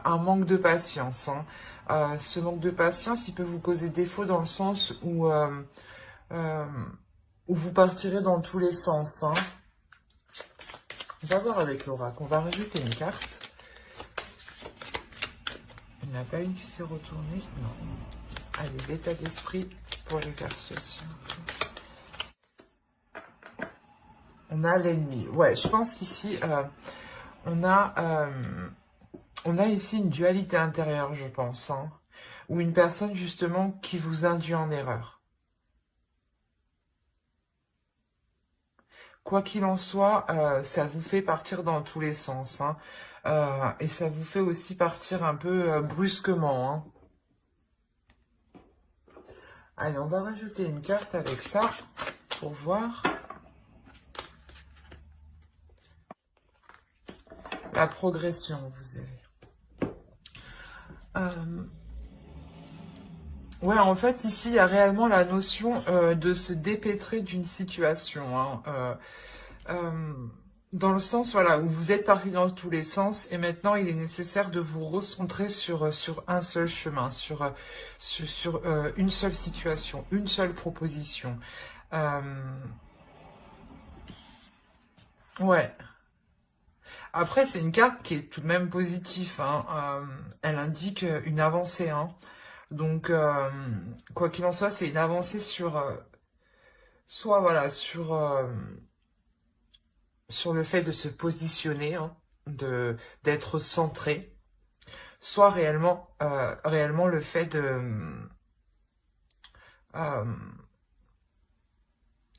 un manque de patience. Hein. Ce manque de patience, il peut vous causer défaut dans le sens euh, où vous partirez dans tous les sens. Hein. On va voir avec l'oracle. On va rajouter une carte. Il n'y en a pas une qui s'est retournée. Non. Allez, l'état d'esprit pour les Verseaux. On a l'ennemi. Ouais, je pense qu'ici, on a ici une dualité intérieure, je pense. Hein, ou une personne, justement, qui vous induit en erreur. Quoi qu'il en soit, ça vous fait partir dans tous les sens. Hein, et ça vous fait aussi partir un peu brusquement. Hein. Allez, on va rajouter une carte avec ça pour voir la progression, vous avez. Ouais, en fait, ici, il y a réellement la notion de se dépêtrer d'une situation. Hein, dans le sens, voilà, où vous êtes parti dans tous les sens et maintenant, il est nécessaire de vous recentrer sur un seul chemin, sur une seule situation, une seule proposition. Ouais. Après, c'est une carte qui est tout de même positive. Hein, elle indique une avancée. Hein. Donc, quoi qu'il en soit, c'est une avancée sur, soit voilà, sur le fait de se positionner, hein, d'être centré, soit réellement le fait euh,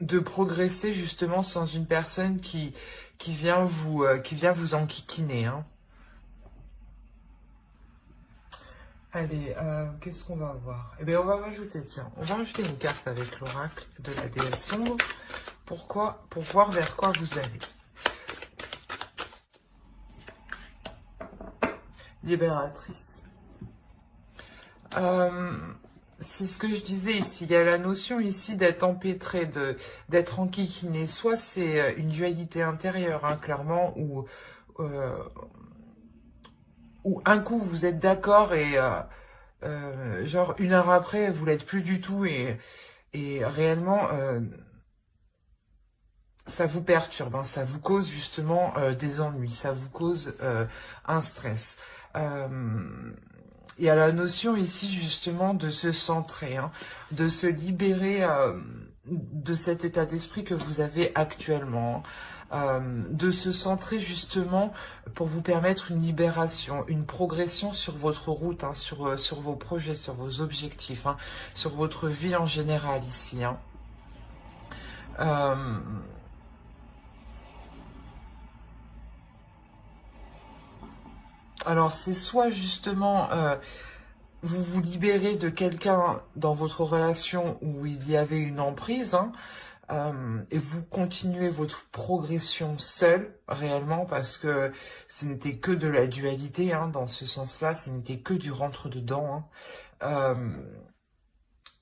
de progresser justement sans une personne qui vient vous enquiquiner. Hein. Allez, qu'est-ce qu'on va voir? Eh bien, on va rajouter, tiens, on va rajouter une carte avec l'oracle de la déesse sombre. Pourquoi? Pour voir vers quoi vous allez. Libératrice. C'est ce que je disais ici. Il y a la notion ici d'être empêtré, d'être enquiquiné. Soit c'est une dualité intérieure, hein, clairement, où un coup vous êtes d'accord et genre une heure après vous l'êtes plus du tout et réellement ça vous perturbe, hein, ça vous cause justement des ennuis, ça vous cause un stress. Il y a la notion ici justement de se centrer, hein, de se libérer de cet état d'esprit que vous avez actuellement, de se centrer justement pour vous permettre une libération, une progression sur votre route, hein, sur vos projets, sur vos objectifs, hein, sur votre vie en général ici. Hein. Alors c'est soit justement vous vous libérez de quelqu'un dans votre relation où il y avait une emprise, hein, et vous continuez votre progression seul, réellement, parce que ce n'était que de la dualité, hein, dans ce sens-là, ce n'était que du rentre-dedans. Hein.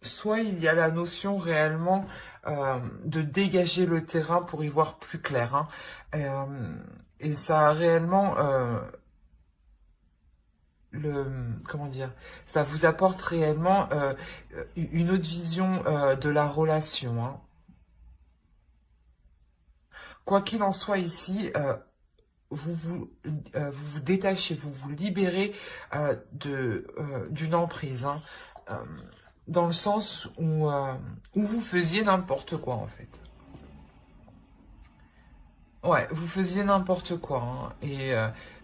Soit il y a la notion réellement de dégager le terrain pour y voir plus clair. Hein. Et ça a réellement comment dire, ça vous apporte réellement une autre vision de la relation. Hein. Quoi qu'il en soit ici, vous vous détachez, vous vous libérez d'une emprise, hein, dans le sens où vous faisiez n'importe quoi en fait. Ouais, vous faisiez n'importe quoi. Hein, et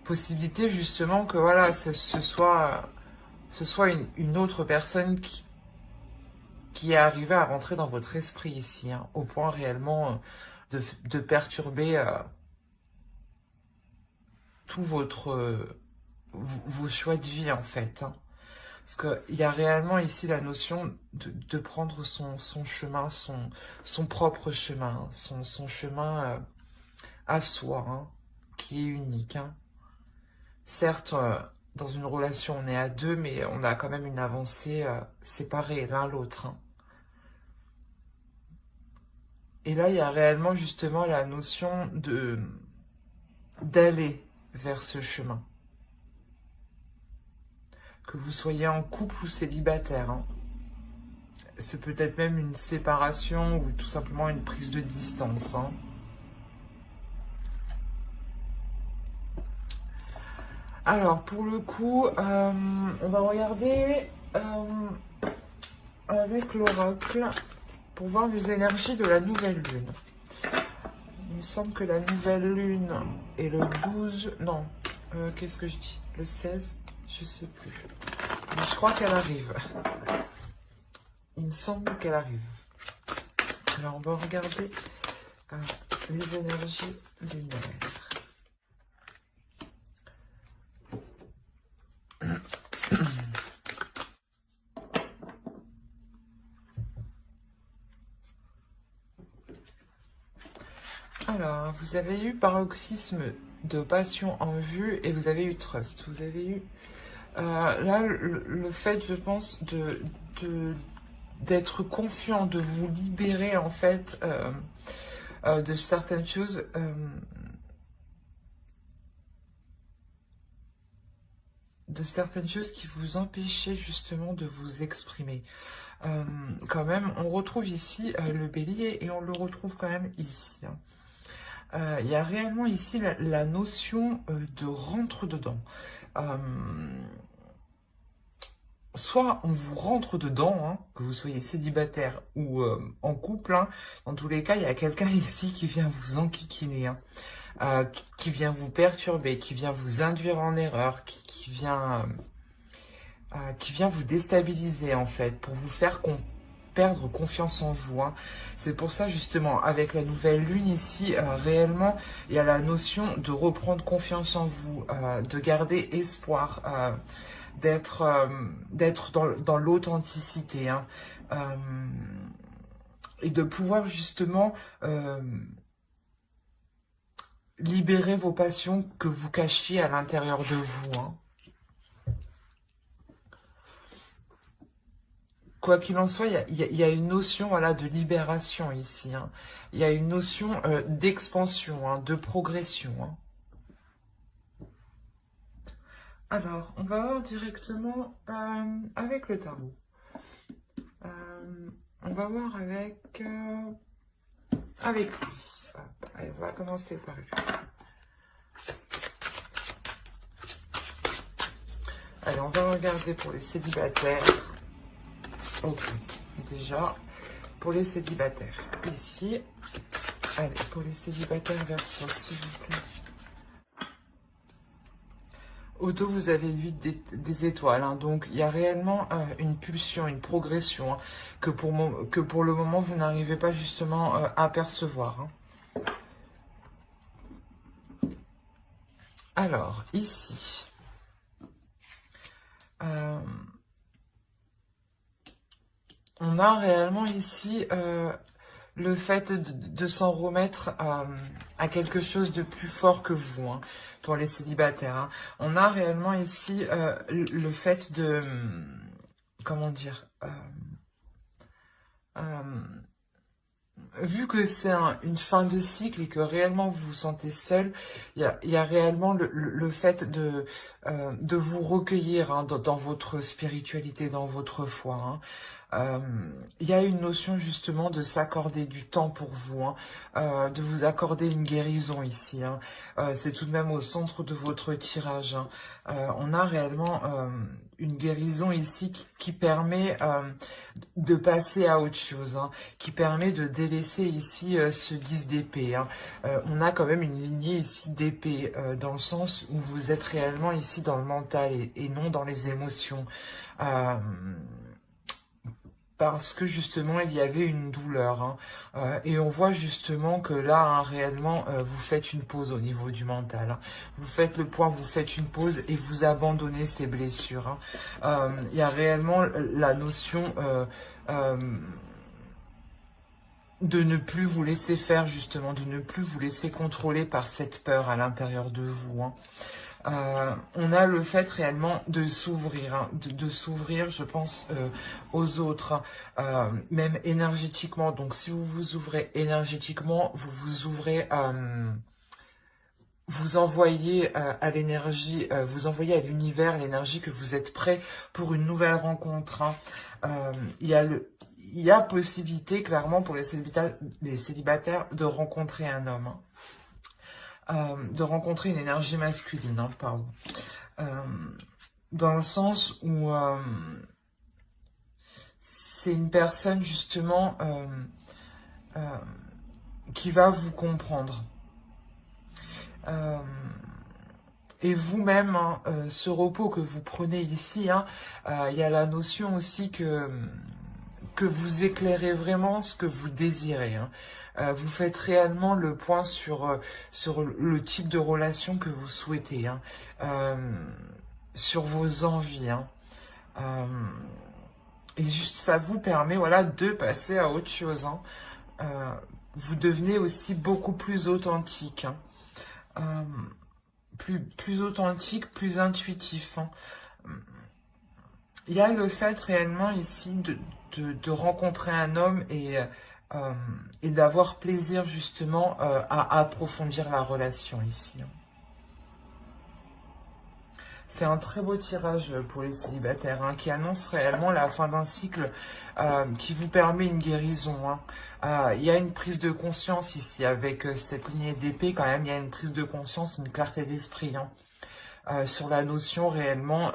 possibilité justement que voilà, ce soit une autre personne qui est arrivée à rentrer dans votre esprit ici, hein, au point réellement de perturber tout vos choix de vie en fait. Hein. Parce qu'il y a réellement ici la notion de prendre son chemin, son propre chemin, son chemin à soi, hein, qui est unique. Hein. Certes, dans une relation, on est à deux, mais on a quand même une avancée séparée l'un l'autre. Hein. Et là, il y a réellement justement la notion d'aller vers ce chemin. que vous soyez en couple ou célibataire. Hein. C'est peut-être même une séparation ou tout simplement une prise de distance. Hein. Alors, pour le coup, on va regarder avec l'oracle pour voir les énergies de la nouvelle lune. Il me semble que la nouvelle lune est le 12... Non, qu'est-ce que je dis? Le 16? Je sais plus. Mais je crois qu'elle arrive. Il me semble qu'elle arrive. Alors, on va regarder les énergies lunaires. Alors, vous avez eu paroxysme de passion en vue et vous avez eu trust. Vous avez eu là le fait, je pense, d'être confiant, de vous libérer en fait de certaines choses. De certaines choses qui vous empêchaient justement de vous exprimer. Quand même, on retrouve ici le bélier et on le retrouve quand même ici. Hein. Il y a réellement ici la notion de rentre dedans. Soit on vous rentre dedans, hein, que vous soyez célibataire ou en couple, hein, dans tous les cas, il y a quelqu'un ici qui vient vous enquiquiner, hein, qui vient vous perturber, qui vient vous induire en erreur, qui vient vous déstabiliser en fait, pour vous faire perdre confiance en vous. Hein. C'est pour ça justement, avec la nouvelle lune ici, réellement, il y a la notion de reprendre confiance en vous, de garder espoir, d'être dans l'authenticité, hein, et de pouvoir justement libérer vos passions que vous cachiez à l'intérieur de vous. Hein. Quoi qu'il en soit, il y a une notion voilà, de libération ici. Hein. Il y a une notion d'expansion, hein, de progression. Hein. Alors, on va voir directement avec le tarot. On va voir avec lui. Allez, on va commencer par lui. Allez, on va regarder pour les célibataires. Ok, déjà, pour les célibataires, ici, allez, pour les célibataires version, s'il vous plaît. Au dos, vous avez l'huile des étoiles, hein, donc il y a réellement une pulsion, une progression, hein, que pour le moment, vous n'arrivez pas justement à percevoir. Hein. Alors, ici... on a réellement ici le fait de s'en remettre à quelque chose de plus fort que vous, hein, pour les célibataires. Hein. On a réellement ici le fait de... comment dire vu que c'est une fin de cycle et que réellement vous vous sentez seul, il y a réellement le fait de vous recueillir, hein, dans votre spiritualité, dans votre foi. Hein. Il y a une notion justement de s'accorder du temps pour vous, hein, de vous accorder une guérison ici. Hein. C'est tout de même au centre de votre tirage. Hein. On a réellement une guérison ici qui permet de passer à autre chose, hein, qui permet de délaisser ici ce 10 d'épée. Hein. On a quand même une lignée ici d'épée, dans le sens où vous êtes réellement ici dans le mental et non dans les émotions. Parce que justement il y avait une douleur, hein, et on voit justement que là, hein, réellement vous faites une pause au niveau du mental, hein. Vous faites le point, vous faites une pause et vous abandonnez ces blessures, hein. Il y a réellement la notion de ne plus vous laisser faire, justement, de ne plus vous laisser contrôler par cette peur à l'intérieur de vous, hein. On a le fait réellement de s'ouvrir, hein, de s'ouvrir, je pense, aux autres, hein, même énergétiquement. Donc, si vous vous ouvrez énergétiquement, vous vous ouvrez vous envoyez à l'énergie, vous envoyez à l'univers l'énergie que vous êtes prêt pour une nouvelle rencontre. Hein. Il y a possibilité, clairement, pour les célibataires de rencontrer un homme. Hein. De rencontrer une énergie masculine, hein, pardon. Dans le sens où c'est une personne, justement, qui va vous comprendre. Et vous-même, hein, ce repos que vous prenez ici, hein, il y a la notion aussi que vous éclairez vraiment ce que vous désirez. Hein. Vous faites réellement le point sur le type de relation que vous souhaitez, hein, sur vos envies. Hein. Et juste ça vous permet, voilà, de passer à autre chose. Hein. Vous devenez aussi beaucoup plus authentique. Hein. Plus authentique, plus intuitif. Hein. Il y a le fait réellement ici de rencontrer un homme et d'avoir plaisir justement à approfondir la relation ici. C'est un très beau tirage pour les célibataires, hein, qui annonce réellement la fin d'un cycle qui vous permet une guérison. Hein. Il y a une prise de conscience ici avec cette lignée d'épée quand même, il y a une prise de conscience, une clarté d'esprit, hein, sur la notion réellement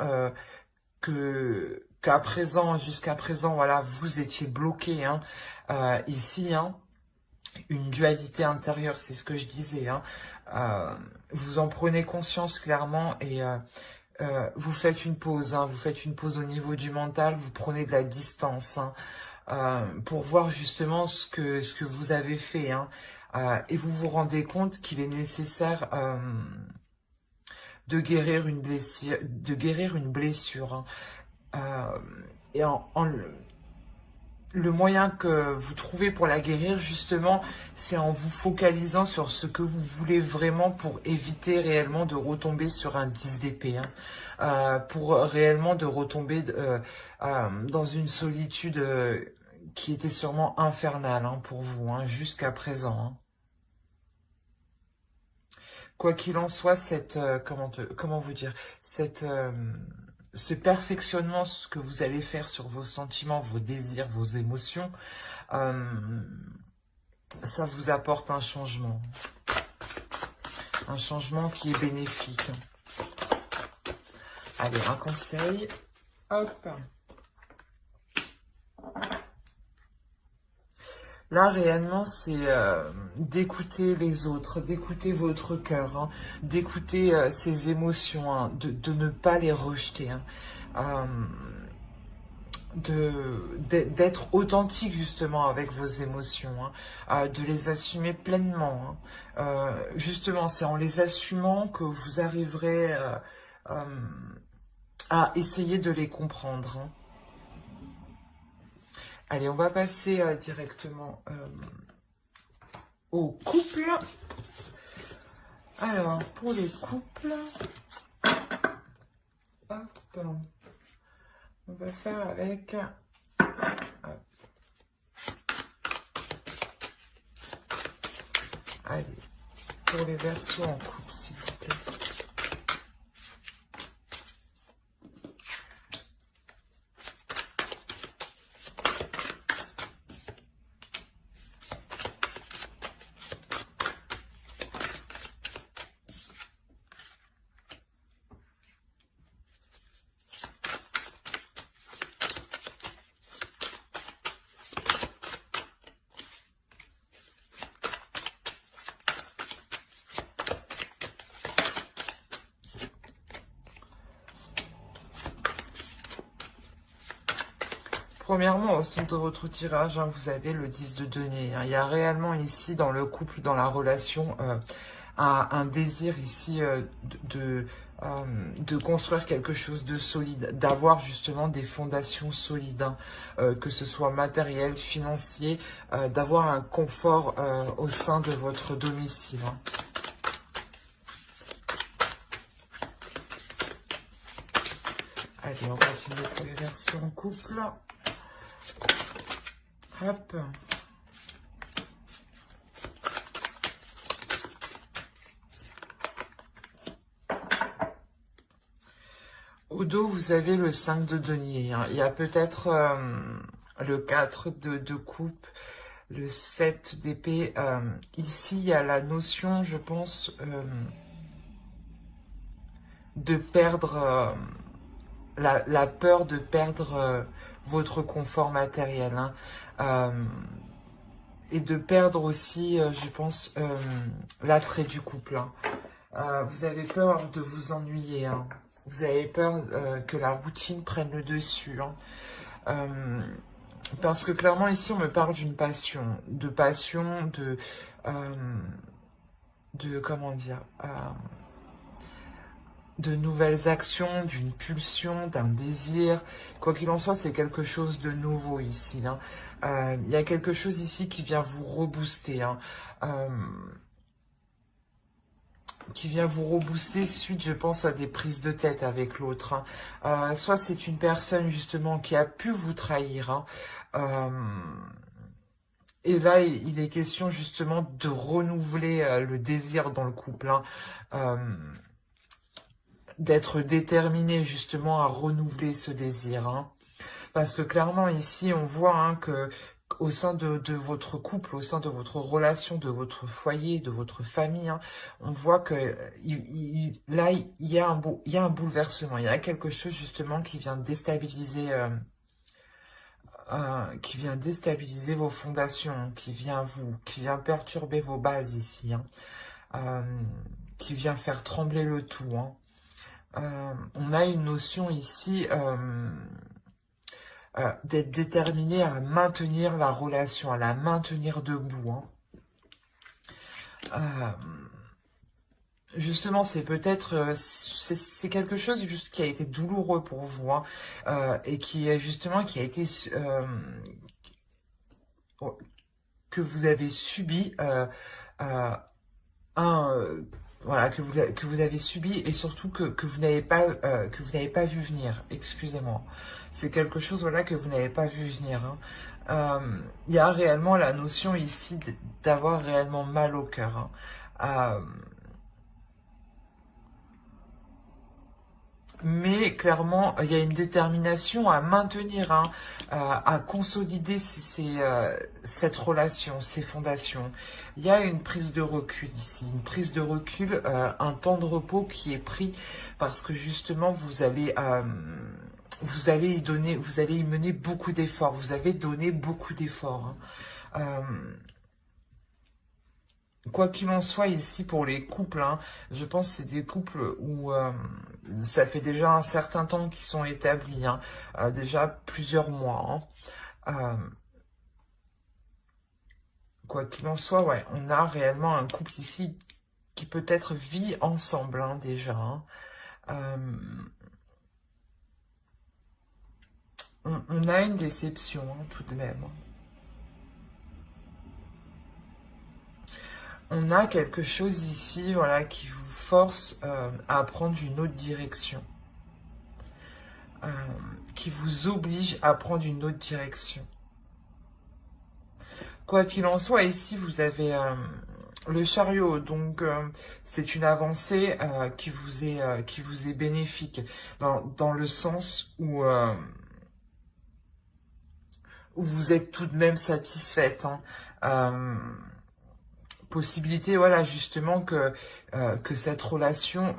qu'à présent, jusqu'à présent, voilà, vous étiez bloqué, hein, ici, hein, une dualité intérieure, c'est ce que je disais, hein, vous en prenez conscience clairement et vous faites une pause, hein, vous faites une pause au niveau du mental, vous prenez de la distance, hein, pour voir justement ce que vous avez fait, hein, et vous vous rendez compte qu'il est nécessaire de guérir une blessure, hein. Et le moyen que vous trouvez pour la guérir, justement, c'est en vous focalisant sur ce que vous voulez vraiment pour éviter réellement de retomber sur un 10 d'épée, hein, pour réellement de retomber dans une solitude qui était sûrement infernale, hein, pour vous, hein, jusqu'à présent. Hein. Quoi qu'il en soit, comment vous dire, ce perfectionnement, ce que vous allez faire sur vos sentiments, vos désirs, vos émotions, ça vous apporte un changement qui est bénéfique. Allez, un conseil, hop. Là, réellement, c'est d'écouter les autres, d'écouter votre cœur, hein, d'écouter ses émotions, hein, de ne pas les rejeter, hein, d'être authentique justement avec vos émotions, hein, de les assumer pleinement. Hein. Justement, c'est en les assumant que vous arriverez à essayer de les comprendre. Hein. Allez, on va passer directement au couple. Alors, pour les couples, hop, on va faire avec... Hop. Allez, pour les versos en couple, s'il vous plaît. Premièrement, au centre de votre tirage, hein, vous avez le 10 de denier. Hein. Il y a réellement ici, dans le couple, dans la relation, un désir ici de construire quelque chose de solide, d'avoir justement des fondations solides, hein, que ce soit matériel, financier, d'avoir un confort au sein de votre domicile. Hein. Allez, on continue pour les versions en couple. Hop. Au dos, vous avez le 5 de denier, hein. Il y a peut-être le 4 de coupe, le 7 d'épée. Ici, il y a la notion, je pense, de perdre, la peur de perdre votre confort matériel, hein. Et de perdre aussi, je pense, l'attrait du couple, hein. Vous avez peur de vous ennuyer, hein. Vous avez peur que la routine prenne le dessus, hein. Parce que clairement ici on me parle d'une passion, comment dire, de nouvelles actions, d'une pulsion, d'un désir. Quoi qu'il en soit, c'est quelque chose de nouveau ici, hein. Il y a quelque chose ici qui vient vous rebooster, hein. Qui vient vous rebooster suite, je pense, à des prises de tête avec l'autre, hein. Soit c'est une personne, justement, qui a pu vous trahir, hein. Et là, il est question, justement, de renouveler le désir dans le couple, hein. D'être déterminé, justement, à renouveler ce désir, hein. Parce que clairement, ici, on voit, hein, que au sein de votre couple, au sein de votre relation, de votre foyer, de votre famille, hein, on voit que là, il y a un bouleversement, il y a quelque chose justement qui vient déstabiliser vos fondations, qui vient perturber vos bases ici, hein, qui vient faire trembler le tout, hein. On a une notion ici d'être déterminé à maintenir la relation, à la maintenir debout, hein. Justement, c'est peut-être, c'est quelque chose juste qui a été douloureux pour vous, hein, et qui est justement, qui a été, que vous avez subi, voilà, que vous avez subi, et surtout que vous n'avez pas vu venir, excusez-moi. C'est quelque chose, voilà, que vous n'avez pas vu venir, hein. Il y a réellement la notion ici d'avoir réellement mal au cœur, hein. Mais clairement, il y a une détermination à maintenir, hein, à consolider cette relation, ces fondations. Il y a une prise de recul ici, une prise de recul, un temps de repos qui est pris parce que justement vous allez y mener beaucoup d'efforts. Vous avez donné beaucoup d'efforts, hein. Quoi qu'il en soit, ici, pour les couples, hein, je pense que c'est des couples où ça fait déjà un certain temps qu'ils sont établis, hein, déjà plusieurs mois, hein. Quoi qu'il en soit, ouais, on a réellement un couple ici qui peut-être vit ensemble, hein, déjà, hein. On a une déception, hein, tout de même. On a quelque chose ici, voilà, qui vous force à prendre une autre direction, qui vous oblige à prendre une autre direction. Quoi qu'il en soit, ici, vous avez le chariot, donc c'est une avancée qui vous est bénéfique, dans le sens où vous êtes tout de même satisfaite, hein. Possibilité, voilà, justement, que cette relation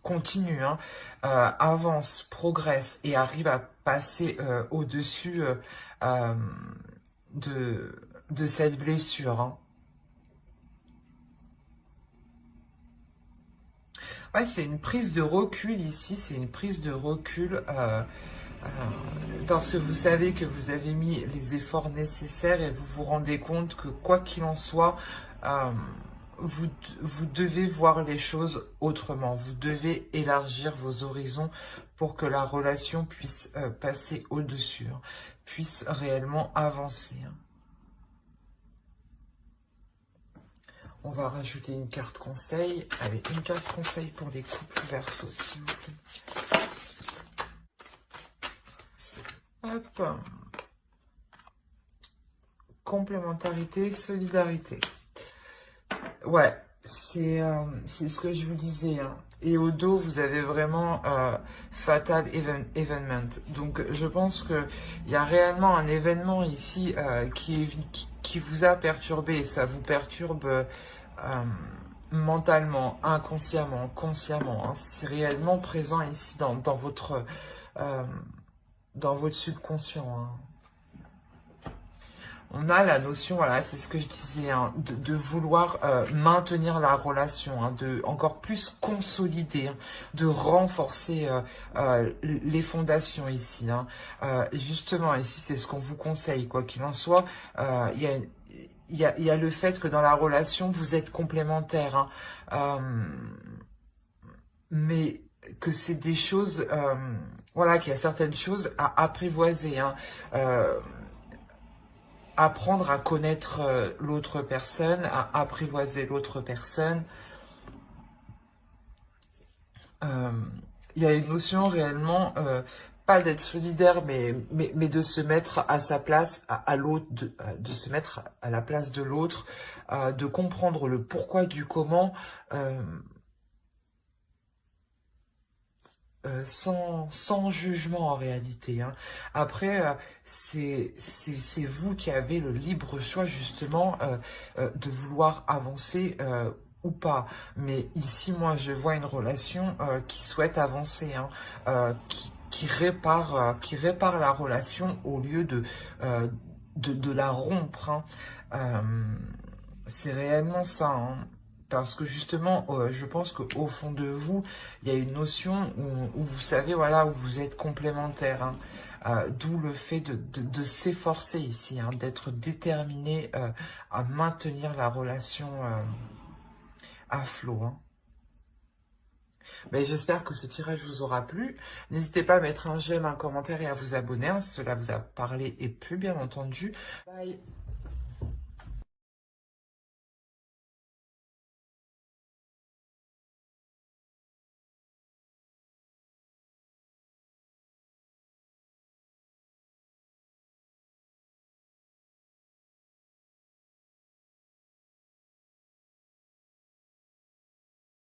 continue, hein, avance, progresse et arrive à passer au-dessus de cette blessure, hein. Ouais, c'est une prise de recul ici, c'est une prise de recul parce que vous savez que vous avez mis les efforts nécessaires et vous vous rendez compte que quoi qu'il en soit, vous devez voir les choses autrement. Vous devez élargir vos horizons pour que la relation puisse passer au-dessus, hein, puisse réellement avancer, hein. On va rajouter une carte conseil. Allez, une carte conseil pour les couples Verseau, s'il vous plaît. Hop. Complémentarité, solidarité. Ouais, C'est ce que je vous disais, hein. Et au dos, vous avez vraiment Fatal Evenement. Donc, je pense que il y a réellement un événement ici qui vous a perturbé. Et ça vous perturbe mentalement, inconsciemment, consciemment, hein. C'est réellement présent ici euh, dans votre subconscient, hein. On a la notion, voilà, c'est ce que je disais, hein, de vouloir maintenir la relation, hein, de encore plus consolider, hein, de renforcer les fondations ici, hein. Et justement, ici, c'est ce qu'on vous conseille, quoi qu'il en soit. Il y a le fait que dans la relation, vous êtes complémentaires, hein, mais que c'est des choses, voilà, qu'il y a certaines choses à apprivoiser, hein. Apprendre à connaître l'autre personne, à apprivoiser l'autre personne. Euh, il y a une notion réellement, pas d'être solidaire, mais de se mettre à sa place, à l'autre, de se mettre à la place de l'autre, de comprendre le pourquoi du comment, euh, sans jugement en réalité, hein. Après, c'est vous qui avez le libre choix justement de vouloir avancer ou pas. Mais ici, moi, je vois une relation qui souhaite avancer, hein, qui répare la relation au lieu de la rompre, hein. Euh, c'est réellement ça, hein. Parce que justement, je pense qu'au fond de vous, il y a une notion où vous savez, voilà, où vous êtes complémentaires, hein. D'où le fait de s'efforcer ici, hein, d'être déterminé à maintenir la relation à flot, hein. Mais j'espère que ce tirage vous aura plu. N'hésitez pas à mettre un j'aime, un commentaire et à vous abonner, hein, si cela vous a parlé et plu, bien entendu. Bye.